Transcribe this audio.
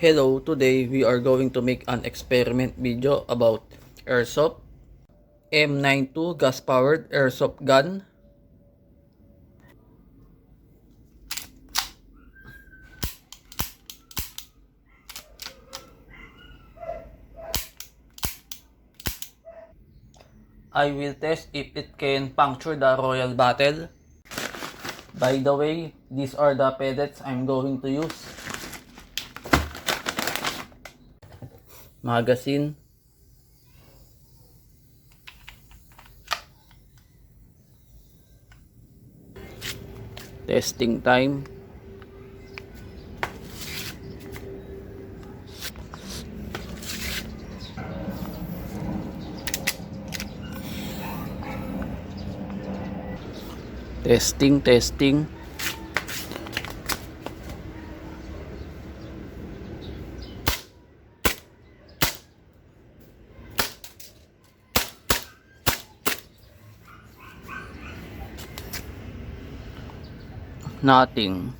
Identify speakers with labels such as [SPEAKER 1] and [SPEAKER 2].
[SPEAKER 1] Hello, today we are going to make an experiment video about Airsoft M92 gas-powered airsoft gun. I will test if it can puncture the Royal Battle. By the way, these are the pellets I'm going to use. Magazine. Testing time. Testing. Nothing.